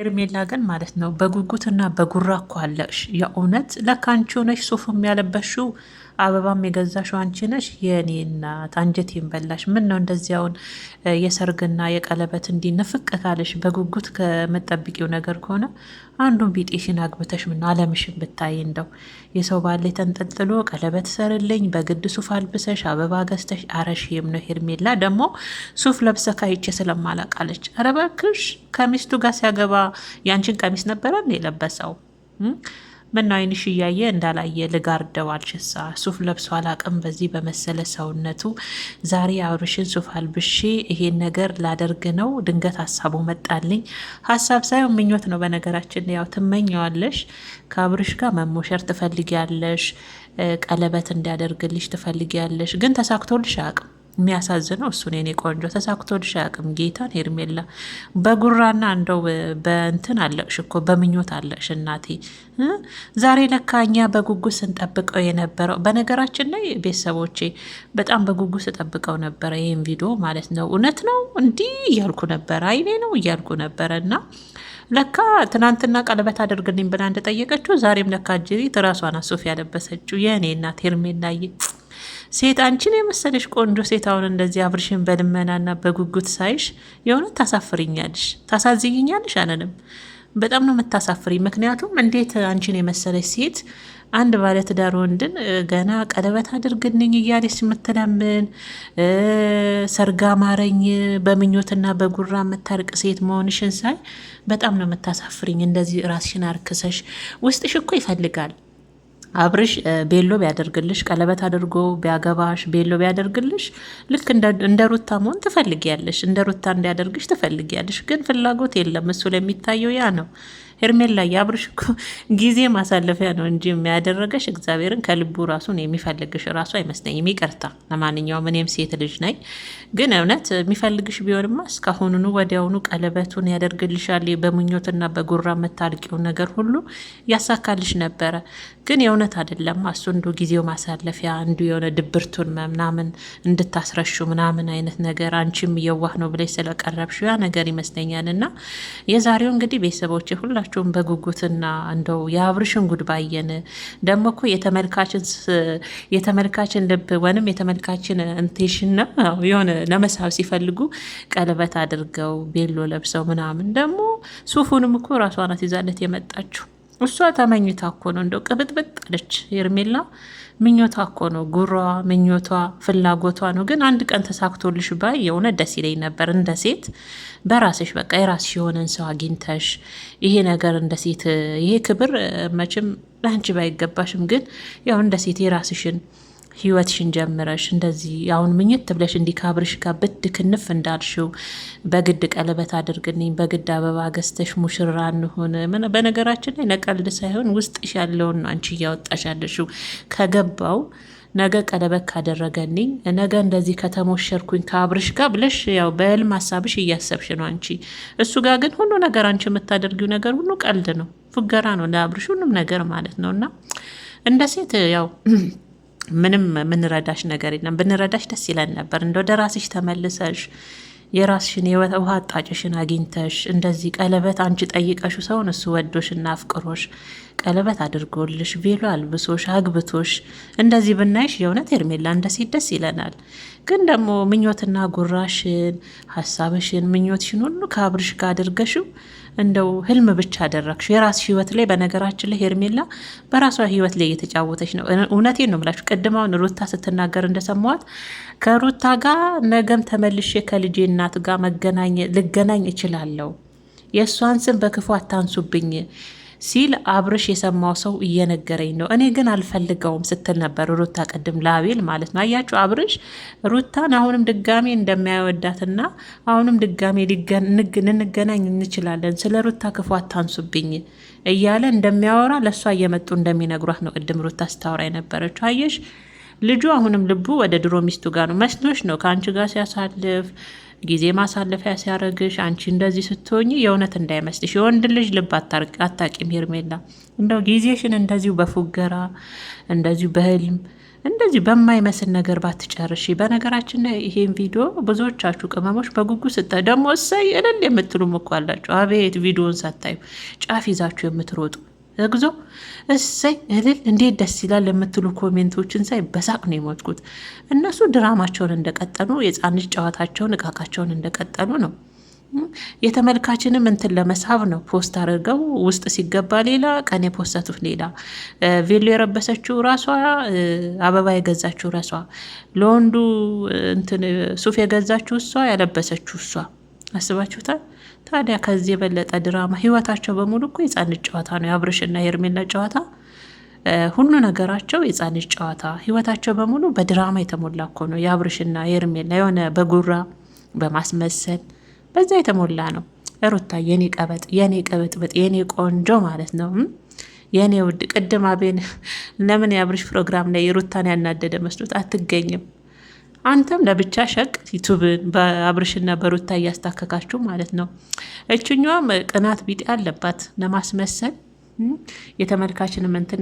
ሄርሜላ ግን ማለት ነው በጉጉትና በጉራ እኮ አለሽ። የእውነት ለካ አንቺ ሆነሽ ሱፍም ያለበሽው አበባም የገዛሽው አንቺ ነሽ። የኔ እናት አንጀቴን በላሽ። ምን ነው እንደዚያውን የሰርግና የቀለበት እንዲህ ንፍቅ ካለሽ በጉጉት ከምጠብቂው ነገር ከሆነ አንዱን ቢጤሽን አግብተሽ ምን አለምሽን ብታይ እንደው የሰው ባል ተንጠልጥሎ ቀለበት ሰርልኝ በግድ ሱፍ አልብሰሽ አበባ ገዝተሽ አረሽም ነው። ሄርሜላ ደግሞ ሱፍ ለብሰ ካይቼ ስለማላቃለች። ኧረ እባክሽ ከሚስቱ ጋር ሲያገባ ያንቺን ቀሚስ ነበረ የለበሰው? ምነው አይንሽ እያየ እንዳላየ ልጋርደው አልሽሳ? ሱፍ ለብሶ አላቅም በዚህ በመሰለ ሰውነቱ። ዛሬ አብርሽን ሱፍ አልብሼ ይሄን ነገር ላደርግ ነው። ድንገት ሀሳቡ መጣልኝ። ሀሳብ ሳይሆን ምኞት ነው። በነገራችን ያው ትመኘዋለሽ። ከአብርሽ ጋር መሞሸር ትፈልጊያለሽ፣ ቀለበት እንዲያደርግልሽ ትፈልጊያለሽ። ግን ተሳክቶልሽ አያውቅም። የሚያሳዝነው እሱን የኔ ቆንጆ ተሳክቶልሽ አያውቅም። ጌታን ሄርሜላ በጉራና እንደው በእንትን አለቅሽ እኮ በምኞት አለቅሽ እናቴ። ዛሬ ለካ እኛ በጉጉት ስንጠብቀው የነበረው በነገራችን ላይ ቤተሰቦቼ በጣም በጉጉት ስጠብቀው ነበረ ይህን ቪዲዮ ማለት ነው። እውነት ነው እንዲህ እያልኩ ነበረ፣ አይኔ ነው እያልኩ ነበረ እና ለካ ትናንትና ቀለበት አድርግልኝ ብላ እንደጠየቀችው ዛሬም ለካ እጅሪት ራሷን ሱፍ ያለበሰችው የእኔ እናት ሄርሜላዬ። ሴት አንቺን የመሰለሽ ቆንጆ ሴት አሁን እንደዚህ አብርሽን በልመናና በጉጉት ሳይሽ የእውነት ታሳፍሪኛለሽ፣ ታሳዝኝኛለሽ አለንም። በጣም ነው የምታሳፍሪ። ምክንያቱም እንዴት አንቺን የመሰለች ሴት አንድ ባለትዳር ወንድን ገና ቀለበት አድርግልኝ እያለች የምትለምን ሰርጋ ማረኝ በምኞትና በጉራ የምታርቅ ሴት መሆንሽን ሳይ በጣም ነው የምታሳፍሪኝ። እንደዚህ ራስሽን አርክሰሽ ውስጥሽ እኮ ይፈልጋል አብርሽ ቤሎ ቢያደርግልሽ ቀለበት አድርጎ ቢያገባሽ ቤሎ ቢያደርግልሽ ልክ እንደ ሩታ መሆን ትፈልጊያለሽ፣ እንደ ሩታ እንዲያደርግሽ ትፈልጊያለሽ። ግን ፍላጎት የለም። እሱ ለሚታየው ያ ነው። ሄርሜላ የአብርሽ እኮ ጊዜ ማሳለፊያ ነው እንጂ የሚያደረገሽ እግዚአብሔርን ከልቡ ራሱን የሚፈልግሽ ራሱ አይመስለኝም። ይቅርታ ለማንኛውም እኔም ሴት ልጅ ነኝ። ግን እውነት የሚፈልግሽ ቢሆንማ እስካሁኑኑ ወዲያውኑ ቀለበቱን ያደርግልሻል። በምኞትና በጉራ የምታልቂውን ነገር ሁሉ ያሳካልሽ ነበረ። ግን የእውነት አይደለም። እሱ እንዱ ጊዜው ማሳለፊያ እንዱ የሆነ ድብርቱን ምናምን እንድታስረሹ ምናምን አይነት ነገር አንቺም እየዋህ ነው ብለሽ ስለቀረብሽው ያ ነገር ይመስለኛል። እና የዛሬው እንግዲህ ቤተሰቦች ሁላችሁም በጉጉትና እንደው የአብርሽን ጉድ ባየን። ደግሞ እኮ የተመልካችን ልብ ወይም የተመልካችን እንቴሽን ነው የሆነ ለመሳብ ሲፈልጉ ቀለበት አድርገው ቤሎ ለብሰው ምናምን ደግሞ ሱፉንም እኮ ራሷ ናት ይዛለት የመጣችው። እሷ ተመኝታ እኮ ነው እንደው ቅብጥብጥ አለች ሄርሜላ። ምኞቷ እኮ ነው፣ ጉሯ፣ ምኞቷ፣ ፍላጎቷ ነው። ግን አንድ ቀን ተሳክቶልሽ ባይ የእውነት ደስ ይለኝ ነበር። እንደ ሴት በራስሽ በቃ የራስሽ የሆነን ሰው አግኝተሽ ይሄ ነገር እንደ ሴት ይሄ ክብር መቼም ለአንቺ ባይገባሽም ግን ያው እንደ ሴት የራስሽን ህይወትሽን ጀምረሽ እንደዚህ አሁን ምኝት ብለሽ እንዲህ ከአብርሽ ጋር ብድ ክንፍ እንዳልሽው በግድ ቀለበት አድርግልኝ በግድ አበባ ገዝተሽ ሙሽራ እንሆን። በነገራችን ላይ ለቀልድ ሳይሆን ውስጥሽ ያለውን ነው አንቺ እያወጣሽ ያለሽው። ከገባው ነገ ቀለበት ካደረገልኝ ነገ እንደዚህ ከተሞሸርኩኝ ከአብርሽ ጋር ብለሽ ያው በህልም ሀሳብሽ እያሰብሽ ነው አንቺ። እሱ ጋር ግን ሁሉ ነገር አንቺ የምታደርጊው ነገር ሁሉ ቀልድ ነው፣ ፉገራ ነው ለአብርሽ ሁሉም ነገር ማለት ነው። እና እንደ ሴት ያው ምንም ምንረዳሽ ነገር የለም። ብንረዳሽ ደስ ይለን ነበር። እንደ ራስሽ ተመልሰሽ የራስሽን የውሃ አጣጭሽን አግኝተሽ እንደዚህ ቀለበት አንቺ ጠይቀሹ ሰውን እሱ ወዶሽና አፍቅሮሽ ቀለበት አድርጎልሽ ቬሎ አልብሶሽ አግብቶሽ እንደዚህ ብናይሽ የእውነት ሄርሜላ እንደ ሴት ደስ ይለናል። ግን ደግሞ ምኞትና ጉራሽን ሀሳብሽን ምኞትሽን ሁሉ ከአብርሽ ጋር አድርገሽው እንደው ህልም ብቻ አደረግሽ የራስሽ ህይወት ላይ። በነገራችን ላይ ሄርሜላ በራሷ ህይወት ላይ እየተጫወተች ነው። እውነቴን ነው የምላችሁ። ቅድማውን ሩታ ስትናገር እንደሰማዋት ከሩታ ጋር ነገም ተመልሼ ከልጄ እናት ጋር ልገናኝ እችላለሁ፣ የእሷን ስም በክፉ አታንሱብኝ ሲል አብርሽ የሰማው ሰው እየነገረኝ ነው። እኔ ግን አልፈልገውም ስትል ነበር ሩታ ቅድም ለአቤል ማለት ነው። አያችሁ አብርሽ ሩታን አሁንም ድጋሜ እንደማይወዳትና አሁንም ድጋሜ ልንገናኝ እንችላለን፣ ስለ ሩታ ክፉ አታንሱብኝ እያለ እንደሚያወራ ለእሷ እየመጡ እንደሚነግሯት ነው ቅድም ሩታ ስታወራ የነበረችው። አየሽ ልጁ አሁንም ልቡ ወደ ድሮ ሚስቱ ጋር ነው። መስሎሽ ነው ከአንቺ ጋር ሲያሳልፍ ጊዜ ማሳለፊያ ሲያረግሽ አንቺ እንደዚህ ስትሆኝ የእውነት እንዳይመስልሽ። የወንድ ልጅ ልብ አታቂም ሄርሜላ። እንደው ጊዜሽን እንደዚሁ በፉገራ እንደዚሁ በህልም እንደዚህ በማይመስል ነገር ባትጨርሺ። በነገራችን ላይ ይሄን ቪዲዮ ብዙዎቻችሁ ቅመሞች በጉጉት ደግሞ እሰይ እልል የምትሉም እኮ አላችሁ። አቤት ቪዲዮን ሳታዩ ጫፍ ይዛችሁ የምትሮጡ እግዞ እሰይ እልል እንዴት ደስ ይላል የምትሉ ኮሜንቶችን ሳይ በሳቅ ነው የሞትኩት። እነሱ ድራማቸውን እንደቀጠሉ፣ የህፃን ልጅ ጨዋታቸውን እቃቃቸውን እንደቀጠሉ ነው። የተመልካችንም እንትን ለመሳብ ነው ፖስት አድርገው ውስጥ ሲገባ ሌላ ቀን የፖስተቱት ሌላ። ቬሎ የረበሰችው ራሷ፣ አበባ የገዛችው ራሷ፣ ለወንዱ እንትን ሱፍ የገዛችው እሷ፣ ያለበሰችው እሷ። አስባችሁታል? ታዲያ ከዚህ የበለጠ ድራማ ህይወታቸው በሙሉ እኮ የህፃን ልጅ ጨዋታ ነው። የአብርሽና የሄርሜላ ጨዋታ ሁሉ ነገራቸው የህፃን ልጅ ጨዋታ፣ ህይወታቸው በሙሉ በድራማ የተሞላ እኮ ነው። የአብርሽና የሄርሜላ የሆነ በጉራ በማስመሰል በዛ የተሞላ ነው። ሩታ የኔ ቀበጥ፣ የኔ ቅብጥብጥ፣ የኔ ቆንጆ ማለት ነው። የኔ ውድ ቅድም አቤን ለምን የአብርሽ ፕሮግራም ላይ ሩታን ያናደደ መስሎት አትገኝም? አንተም ለብቻ ሸቅ ዩቱብን በአብርሽና በሩታ እያስታከካችሁ ማለት ነው። እችኛዋም ቅናት ቢጤ አለባት ለማስመሰል የተመልካችን እንትን